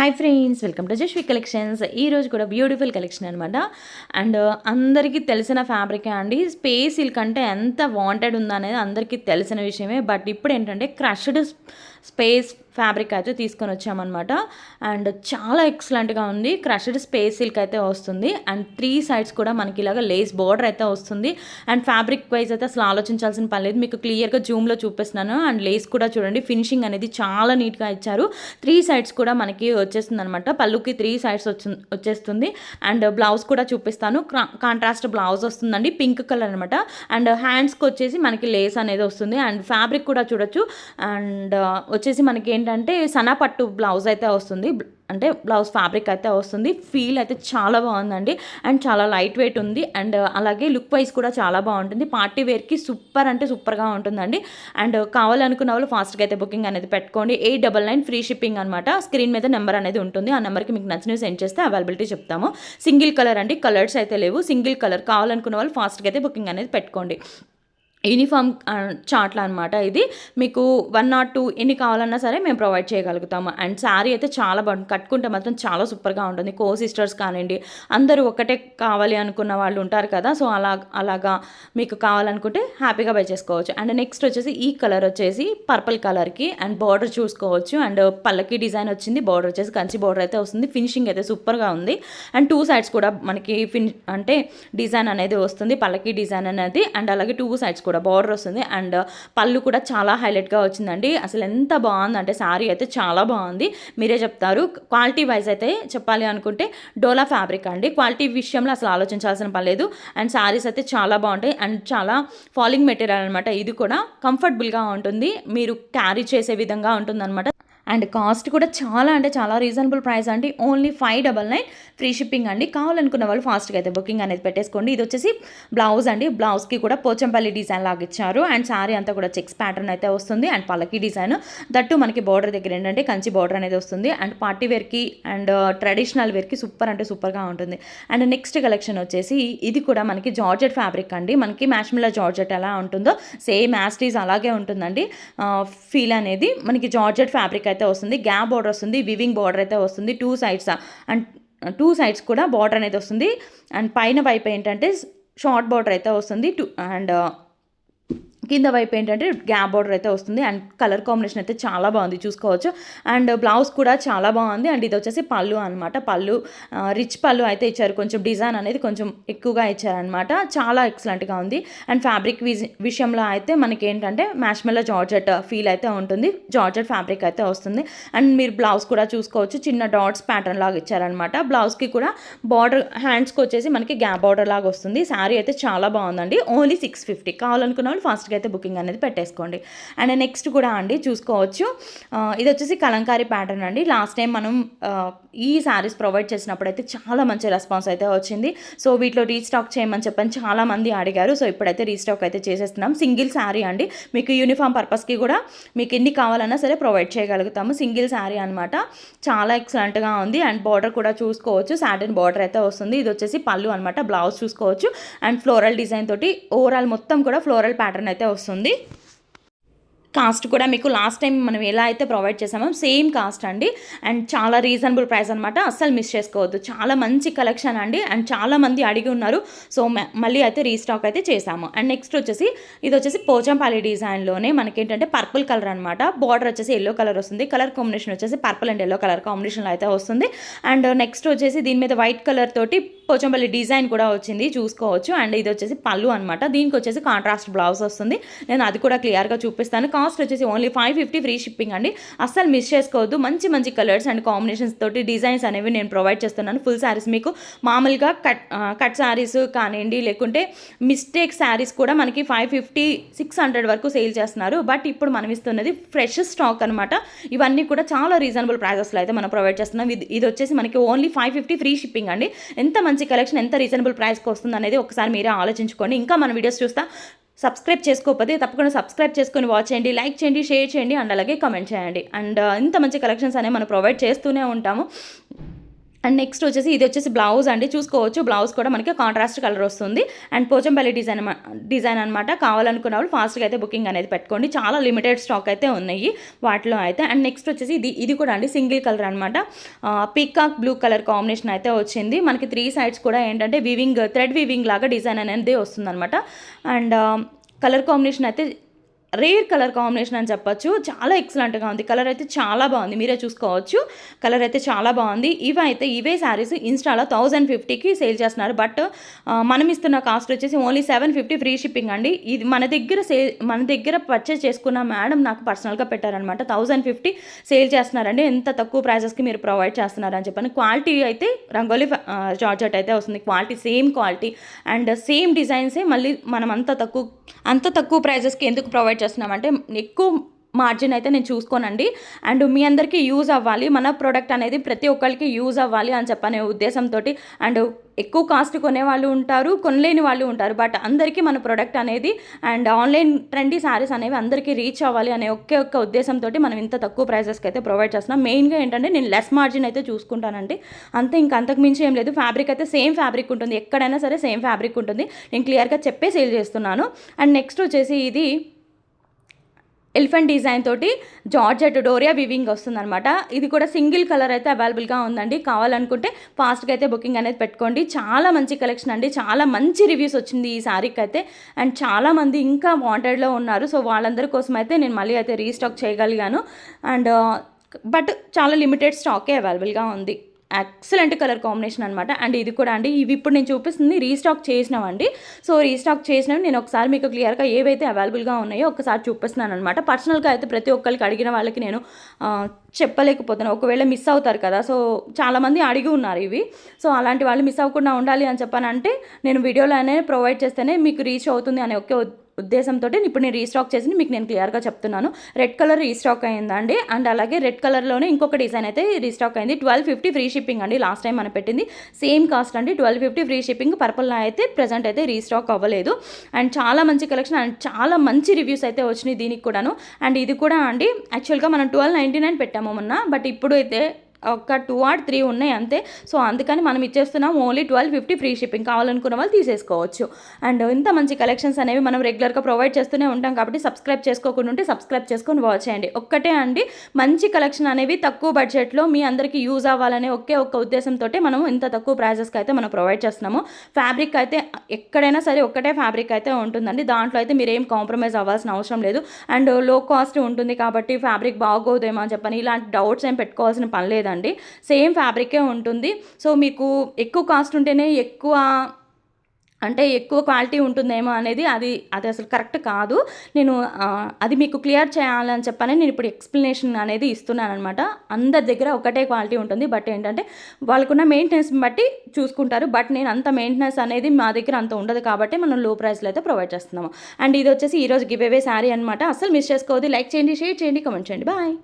Hi friends, welcome to Jashvi collections. ఈరోజు కూడా beautiful collection అనమాట. అండ్ అందరికీ తెలిసిన ఫ్యాబ్రికే అండి. స్పేస్ సిల్క్ అంటే ఎంత వాంటెడ్ ఉందనేది అందరికీ తెలిసిన విషయమే. బట్ ఇప్పుడు ఏంటంటే క్రష్డ్ స్పేస్ ఫ్యాబ్రిక్ అయితే తీసుకొని వచ్చామన్నమాట. అండ్ చాలా ఎక్సలెంట్గా ఉంది. క్రష్డ్ స్పేస్ సిల్క్ అయితే వస్తుంది. అండ్ 3 సైడ్స్ కూడా మనకి ఇలాగ లేస్ బార్డర్ అయితే వస్తుంది. అండ్ ఫ్యాబ్రిక్ వైజ్ అయితే అసలు ఆలోచించాల్సిన పని లేదు. మీకు క్లియర్గా జూమ్లో చూపిస్తున్నాను. అండ్ లేస్ కూడా చూడండి, ఫినిషింగ్ అనేది చాలా నీట్గా ఇచ్చారు. 3 సైడ్స్ కూడా మనకి వచ్చేస్తుంది అనమాట. పళ్ళుకి 3 సైడ్స్ వచ్చేస్తుంది. అండ్ బ్లౌజ్ కూడా చూపిస్తాను. కాంట్రాస్ట్ బ్లౌజ్ వస్తుందండి, పింక్ కలర్ అనమాట. అండ్ హ్యాండ్స్కి వచ్చేసి మనకి లేస్ అనేది వస్తుంది. అండ్ ఫ్యాబ్రిక్ కూడా చూడొచ్చు. అండ్ వచ్చేసి మనకి ఏంటంటే సన్నపట్టు బ్లౌజ్ అయితే వస్తుంది. అంటే బ్లౌజ్ ఫ్యాబ్రిక్ అయితే వస్తుంది. ఫీల్ అయితే చాలా బాగుందండి. అండ్ చాలా లైట్ వెయిట్ ఉంది. అండ్ అలాగే లుక్ వైజ్ కూడా చాలా బాగుంటుంది. పార్టీ వేర్కి సూపర్ అంటే సూపర్గా ఉంటుందండి. అండ్ కావాలనుకున్న వాళ్ళు ఫాస్ట్గా అయితే బుకింగ్ అనేది పెట్టుకోండి. 899 ఫ్రీ షిప్పింగ్ అనమాట. స్క్రీన్ మీద నెంబర్ అనేది ఉంటుంది. ఆ నెంబర్కి మీకు నచ్చినవి సెండ్ చేస్తే అవైలబిలిటీ చెప్తాము. సింగిల్ కలర్ అండి, కలర్స్ అయితే లేవు. సింగిల్ కలర్ కావాలనుకున్న వాళ్ళు ఫాస్ట్గా అయితే బుకింగ్ అనేది పెట్టుకోండి. యూనిఫామ్ చార్ట్లో అనమాట. ఇది మీకు 1 or 2 ఎన్ని కావాలన్నా సరే మేము ప్రొవైడ్ చేయగలుగుతాము. అండ్ శారీ అయితే చాలా బాగుంటుంది. కట్టుకుంటే మాత్రం చాలా సూపర్గా ఉంటుంది. కో సిస్టర్స్ కానివ్వండి, అందరూ ఒకటే కావాలి అనుకున్న వాళ్ళు ఉంటారు కదా. సో అలాగా మీకు కావాలనుకుంటే హ్యాపీగా బై చేసుకోవచ్చు. అండ్ నెక్స్ట్ వచ్చేసి ఈ కలర్ వచ్చేసి పర్పుల్ కలర్కి అండ్ బార్డర్ చూసుకోవచ్చు. అండ్ పల్లకి డిజైన్ వచ్చింది. బార్డర్ వచ్చేసి కంచి బార్డర్ అయితే వస్తుంది. ఫినిషింగ్ అయితే సూపర్గా ఉంది. అండ్ 2 సైడ్స్ కూడా మనకి అంటే డిజైన్ అనేది వస్తుంది, పల్లకి డిజైన్ అనేది. అండ్ అలాగే 2 సైడ్స్ కూడా బార్డర్ వస్తుంది. అండ్ పళ్ళు కూడా చాలా హైలైట్గా వచ్చిందండి. అసలు ఎంత బాగుందంటే శారీ అయితే చాలా బాగుంది. మీరే చెప్తారు. క్వాలిటీ వైజ్ అయితే చెప్పాలి అనుకుంటే డోలా ఫ్యాబ్రిక్ అండి. క్వాలిటీ విషయంలో అసలు ఆలోచించాల్సిన పని లేదు. అండ్ శారీస్ అయితే చాలా బాగుంటాయి. అండ్ చాలా ఫాలింగ్ మెటీరియల్ అనమాట. ఇది కూడా కంఫర్టబుల్గా ఉంటుంది, మీరు క్యారీ చేసే విధంగా ఉంటుందన్నమాట. అండ్ కాస్ట్ కూడా చాలా అంటే చాలా రీజనబుల్ ప్రైస్ అండి. ఓన్లీ 599 ఫ్రీ షిప్పింగ్ అండి. కావాలనుకున్న వాళ్ళు ఫాస్ట్గా అయితే బుకింగ్ అనేది పెట్టేసుకోండి. ఇది వచ్చేసి బ్లౌజ్ అండి. బ్లౌజ్కి కూడా పోచంపల్లి డిజైన్ లాగా ఇచ్చారు. అండ్ శారీ అంతా కూడా చెక్స్ ప్యాటర్న్ అయితే వస్తుంది. అండ్ పల్లకి డిజైన్ దట్టు మనకి బార్డర్ దగ్గర ఏంటంటే కంచి బార్డర్ అనేది వస్తుంది. అండ్ పార్టీ వేర్కి అండ్ ట్రెడిషనల్ వేర్కి సూపర్ అంటే సూపర్గా ఉంటుంది. అండ్ నెక్స్ట్ కలెక్షన్ వచ్చేసి ఇది కూడా మనకి జార్జెట్ ఫ్యాబ్రిక్ అండి. మనకి మ్యాష్మిల్లా జార్జెట్ ఎలా ఉంటుందో సేమ్ యాస్టీస్ అలాగే ఉంటుందండి. ఫీల్ అనేది మనకి జార్జెట్ ఫ్యాబ్రిక్ అయితే వస్తుంది. గ్యాప్ బార్డర్ వస్తుంది, వివింగ్ బార్డర్ అయితే వస్తుంది. 2 సైడ్స్ అండ్ 2 సైడ్స్ కూడా బార్డర్ అనేది వస్తుంది. అండ్ పైన వైపు ఏంటంటే షార్ట్ బార్డర్ అయితే వస్తుంది. అండ్ కింద వైపు ఏంటంటే గ్యాప్ బార్డర్ అయితే వస్తుంది. అండ్ కలర్ కాంబినేషన్ అయితే చాలా బాగుంది, చూసుకోవచ్చు. అండ్ బ్లౌజ్ కూడా చాలా బాగుంది. అండ్ ఇది వచ్చేసి పళ్ళు అనమాట. పళ్ళు రిచ్ పళ్ళు అయితే ఇచ్చారు. కొంచెం డిజైన్ అనేది కొంచెం ఎక్కువగా ఇచ్చారనమాట. చాలా ఎక్సలెంట్గా ఉంది. అండ్ ఫ్యాబ్రిక్ విషయంలో అయితే మనకి ఏంటంటే మ్యాష్మెల్లా జార్జెట్ ఫీల్ అయితే ఉంటుంది. జార్జెట్ ఫ్యాబ్రిక్ అయితే వస్తుంది. అండ్ మీరు బ్లౌజ్ కూడా చూసుకోవచ్చు. చిన్న డాట్స్ ప్యాటర్న్ లాగా ఇచ్చారనమాట. బ్లౌజ్కి కూడా బార్డర్ హ్యాండ్స్కి వచ్చేసి మనకి గ్యాప్ బార్డర్ లాగా వస్తుంది. శారీ అయితే చాలా బాగుందండి. ఓన్లీ 650. కావాలనుకున్న వాళ్ళు ఫాస్ట్గా అయితే బుకింగ్ అనేది పెట్టేసుకోండి. అండ్ నెక్స్ట్ కూడా అండి చూసుకోవచ్చు. ఇది వచ్చేసి కలంకారీ ప్యాటర్న్ అండి. లాస్ట్ టైం మనం ఈ శారీస్ ప్రొవైడ్ చేసినప్పుడు అయితే చాలా మంచి రెస్పాన్స్ అయితే వచ్చింది. సో వీటిలో రీస్టాక్ చేయమని చెప్పని చాలా మంది అడిగారు. సో ఇప్పుడైతే రీస్టాక్ అయితే చేసేస్తున్నాం. సింగిల్ శారీ అండి. మీకు యూనిఫామ్ పర్పస్కి కూడా మీకు ఎన్ని కావాలన్నా సరే ప్రొవైడ్ చేయగలుగుతాము. సింగిల్ శారీ అనమాట. చాలా ఎక్సలెంట్గా ఉంది. అండ్ బార్డర్ కూడా చూసుకోవచ్చు. సాటిన్ బార్డర్ అయితే వస్తుంది. ఇది వచ్చేసి పళ్ళు అనమాట. బ్లౌజ్ చూసుకోవచ్చు. అండ్ ఫ్లోరల్ డిజైన్ తోటి ఓవరాల్ మొత్తం కూడా ఫ్లోరల్ ప్యాటర్న్ అయితే వస్తుంది. కాస్ట్ కూడా మీకు లాస్ట్ టైం మనం ఎలా అయితే ప్రొవైడ్ చేసామో సేమ్ కాస్ట్ అండి. అండ్ చాలా రీజనబుల్ ప్రైస్ అనమాట. అస్సలు మిస్ చేసుకోవద్దు. చాలా మంచి కలెక్షన్ అండి. అండ్ చాలా మంది అడిగి ఉన్నారు. సో మళ్ళీ అయితే రీస్టాక్ అయితే చేసాము. అండ్ నెక్స్ట్ వచ్చేసి ఇది వచ్చేసి పోచంపల్లి డిజైన్లోనే మనకి ఏంటంటే పర్పుల్ కలర్ అనమాట. బార్డర్ వచ్చేసి ఎల్లో కలర్ వస్తుంది. కలర్ కాంబినేషన్ వచ్చేసి పర్పుల్ అండ్ ఎల్లో కలర్ కాంబినేషన్లో అయితే వస్తుంది. అండ్ నెక్స్ట్ వచ్చేసి దీని మీద వైట్ కలర్ తోటి పోచంపల్లి డిజైన్ కూడా వచ్చింది, చూసుకోవచ్చు. అండ్ ఇది వచ్చేసి పళ్ళు అనమాట. దీనికి వచ్చేసి కాంట్రాస్ట్ బ్లౌజ్ వస్తుంది. నేను అది కూడా క్లియర్గా చూపిస్తాను. కాస్ట్ వచ్చేసి ఓన్లీ 550 ఫ్రీ షిప్పింగ్ అండి. అస్సలు మిస్ చేసుకోవద్దు. మంచి మంచి కలర్స్ అండ్ కాంబినేషన్స్ తోటి డిజైన్స్ అనేవి నేను ప్రొవైడ్ చేస్తున్నాను. ఫుల్ శారీస్ మీకు మామూలుగా కట్ శారీస్ కానివ్వండి, లేకుంటే మిస్టేక్ శారీస్ కూడా మనకి 550, 600 వరకు సేల్ చేస్తున్నారు. బట్ ఇప్పుడు మనం ఇస్తున్నది ఫ్రెష్ స్టాక్ అనమాట. ఇవన్నీ కూడా చాలా రీజనబుల్ ప్రైజెస్లో అయితే మనం ప్రొవైడ్ చేస్తున్నాం. ఇది వచ్చేసి మనకి ఓన్లీ 550 ఫ్రీ షిప్పింగ్ అండి. ఎంత మంచి కలెక్షన్, ఎంత రీజనబుల్ ప్రైస్కి వస్తుంది అనేది ఒకసారి మీరే ఆలోచించుకోండి. ఇంకా మన వీడియోస్ చూస్తా సబ్స్క్రైబ్ చేసుకోకపోతే తప్పకుండా సబ్స్క్రైబ్ చేసుకొని వాచ్ చేయండి, లైక్ చేయండి, షేర్ చేయండి, అండ్ అలాగే కామెంట్ చేయండి. అండ్ ఇంత మంచి కలెక్షన్స్ అనేవి మనం ప్రొవైడ్ చేస్తూనే ఉంటాము. అండ్ నెక్స్ట్ వచ్చేసి ఇది వచ్చేసి బ్లౌజ్ అండి, చూసుకోవచ్చు. బ్లౌజ్ కూడా మనకి కాంట్రాస్ట్ కలర్ వస్తుంది. అండ్ పోచంపల్లి డిజైన్ అనమాట. కావాలనుకున్న వాళ్ళు ఫాస్ట్గా అయితే బుకింగ్ అనేది పెట్టుకోండి. చాలా లిమిటెడ్ స్టాక్ అయితే ఉన్నాయి వాటిలో అయితే. అండ్ నెక్స్ట్ వచ్చేసి ఇది కూడా అండి సింగిల్ కలర్ అనమాట. పీకాక్ బ్లూ కలర్ కాంబినేషన్ అయితే వచ్చింది. మనకి 3 సైడ్స్ కూడా ఏంటంటే థ్రెడ్ వీవింగ్ లాగా డిజైన్ అనేది వస్తుంది అనమాట. అండ్ కలర్ కాంబినేషన్ అయితే రేర్ కలర్ కాంబినేషన్ అని చెప్పొచ్చు. చాలా ఎక్సలెంట్గా ఉంది. కలర్ అయితే చాలా బాగుంది, మీరే చూసుకోవచ్చు. కలర్ అయితే చాలా బాగుంది. ఇవే శారీస్ ఇన్స్టాలో 1050కి సేల్ చేస్తున్నారు. బట్ మనం ఇస్తున్న కాస్ట్ వచ్చేసి ఓన్లీ 750 ఫ్రీ షిప్పింగ్ అండి. ఇది మన దగ్గర పర్చేస్ చేసుకున్న మేడం నాకు పర్సనల్గా పెట్టారనమాట. 1050 సేల్ చేస్తున్నారండి. ఎంత తక్కువ ప్రైజెస్కి మీరు ప్రొవైడ్ చేస్తున్నారని చెప్పని. క్వాలిటీ అయితే రంగోలీ జార్జెట్ అయితే వస్తుంది. Quality same quality and same డిజైన్సే మళ్ళీ మనం అంత తక్కువ ప్రైజెస్కి ఎందుకు ప్రొవైడ్ చేస్తున్నామంటే ఎక్కువ మార్జిన్ అయితే నేను చూసుకోనండి. అండ్ మీ అందరికీ యూజ్ అవ్వాలి, మన ప్రోడక్ట్ అనేది ప్రతి ఒక్కరికి యూజ్ అవ్వాలి అని చెప్పనే ఉద్దేశంతో. అండ్ ఎక్కువ కాస్ట్ కొనేవాళ్ళు ఉంటారు, కొనలేని వాళ్ళు ఉంటారు. బట్ అందరికీ మన ప్రోడక్ట్ అనేది అండ్ ఆన్లైన్ ట్రెండీ శారీస్ అనేవి అందరికీ రీచ్ అవ్వాలి అనే ఒక్క ఉద్దేశంతో మనం ఇంత తక్కువ ప్రైజెస్కి అయితే ప్రొవైడ్ చేస్తున్నాం. మెయిన్గా ఏంటంటే నేను లెస్ మార్జిన్ అయితే చూసుకుంటానండి, అంతే. ఇంకా అంతకు మించి ఏం లేదు. ఫ్యాబ్రిక్ అయితే సేమ్ ఫ్యాబ్రిక్ ఉంటుంది, ఎక్కడైనా సరే సేమ్ ఫ్యాబ్రిక్ ఉంటుంది. నేను క్లియర్గా చెప్పే సేల్ చేస్తున్నాను. అండ్ నెక్స్ట్ వచ్చేసి ఇది ఎలిఫెంట్ డిజైన్ తోటి జార్జెట్ డోరియా వివింగ్ వస్తుందన్నమాట. ఇది కూడా సింగిల్ కలర్ అయితే అవైలబుల్గా ఉందండి. కావాలనుకుంటే ఫాస్ట్గా అయితే బుకింగ్ అనేది పెట్టుకోండి. చాలా మంచి కలెక్షన్ అండి, చాలా మంచి రివ్యూస్ వచ్చింది ఈ శారీకి అయితే. అండ్ చాలామంది ఇంకా వాంటెడ్లో ఉన్నారు. సో వాళ్ళందరి కోసం అయితే నేను మళ్ళీ అయితే రీస్టాక్ చేయగలిగాను. అండ్ బట్ చాలా లిమిటెడ్ స్టాకే అవైలబుల్గా ఉంది. ఎక్సలెంట్ కలర్ కాంబినేషన్ అనమాట. అండ్ ఇది కూడా అండి, ఇవి ఇప్పుడు నేను చూపిస్తుంది రీస్టాక్ చేసినవండి. సో రీస్టాక్ చేసినవి నేను ఒకసారి మీకు క్లియర్గా ఏవైతే అవైలబుల్గా ఉన్నాయో ఒకసారి చూపిస్తున్నాను అనమాట. పర్సనల్గా అయితే ప్రతి ఒక్కరికి అడిగిన వాళ్ళకి నేను చెప్పలేకపోతాను, ఒకవేళ మిస్ అవుతారు కదా. సో చాలామంది అడిగి ఉన్నారు ఇవి. సో అలాంటి వాళ్ళు మిస్ అవ్వకుండా ఉండాలి అని చెప్పానంటే నేను వీడియోలోనే ప్రొవైడ్ చేస్తేనే మీకు రీచ్ అవుతుంది అనే ఒకే ఉద్దేశంతో ఇప్పుడు నేను రీస్టాక్ చేసి మీకు నేను క్లియర్గా చెప్తున్నాను. రెడ్ కలర్ రీస్టాక్ అయిందండి. అండ్ అలాగే రెడ్ కలర్లోనే ఇంకొక డిజైన్ అయితే రీస్టాక్ అయింది. 1250 ఫ్రీ షిప్పింగ్ అండి. లాస్ట్ టైం మనం పెట్టింది సేమ్ కాస్ట్ అండి, 1250 ఫ్రీ షిప్పింగ్. పర్పుల్లో అయితే ప్రజెంట్ అయితే రీస్టాక్ అవ్వలేదు. అండ్ చాలా మంచి కలెక్షన్ అండ్ చాలా మంచి రివ్యూస్ అయితే వచ్చినాయి దీనికి కూడాను. అండ్ ఇది కూడా అండి యాక్చువల్గా మనం 1299 పెట్టాము మొన్న, బట్ ఇప్పుడు అయితే ఒక 2 or 3 ఉన్నాయి అంతే. సో అందుకని మనం ఇచ్చేస్తున్నాం ఓన్లీ 1250 ఫ్రీ షిప్పింగ్. కావాలనుకున్న వాళ్ళు తీసేసుకోవచ్చు. అండ్ ఇంత మంచి కలెక్షన్స్ అనేవి మనం రెగ్యులర్గా ప్రొవైడ్ చేస్తూనే ఉంటాం కాబట్టి సబ్స్క్రైబ్ చేసుకోకుండా ఉంటే సబ్స్క్రైబ్ చేసుకొని వాచ్ చేయండి. ఒక్కటే అండి, మంచి కలెక్షన్ అనేవి తక్కువ బడ్జెట్లో మీ అందరికీ యూజ్ అవ్వాలనే ఒక్క ఉద్దేశంతో మనం ఇంత తక్కువ ప్రైజెస్కి అయితే మనం ప్రొవైడ్ చేస్తున్నాము. ఫ్యాబ్రిక్ అయితే ఎక్కడైనా సరే ఒక్కటే ఫ్యాబ్రిక్ అయితే ఉంటుందండి, దాంట్లో అయితే మీరు ఏం కాంప్రమైజ్ అవ్వాల్సిన అవసరం లేదు. అండ్ లో కాస్ట్ ఉంటుంది కాబట్టి ఫ్యాబ్రిక్ బాగోదేమో అని చెప్పని ఇలాంటి డౌట్స్ ఏం పెట్టుకోవాల్సిన పని లేదండి. సేమ్ ఫ్యాబ్రికే ఉంటుంది. సో మీకు ఎక్కువ కాస్ట్ ఉంటేనే ఎక్కువ క్వాలిటీ ఉంటుందేమో అనేది అది అసలు కరెక్ట్ కాదు. నేను అది మీకు క్లియర్ చేయాలని చెప్పని నేను ఇప్పుడు ఎక్స్ప్లెనేషన్ అనేది ఇస్తున్నాను అనమాట. అందరి దగ్గర ఒకటే క్వాలిటీ ఉంటుంది, బట్ ఏంటంటే వాళ్ళకున్న మెయింటెనెన్స్ బట్టి చూసుకుంటారు. బట్ నేను అంత మెయింటెనెన్స్ అనేది మా దగ్గర అంత ఉండదు కాబట్టి మనం లో ప్రైస్లో అయితే ప్రొవైడ్ చేస్తున్నాము. అండ్ ఇది వచ్చేసి ఈరోజు గివ్ అవే శారీ అనమాట. అసలు మిస్ చేసుకోవద్దు. లైక్ చేయండి, షేర్ చేయండి, కామెంట్ చేయండి. బాయ్.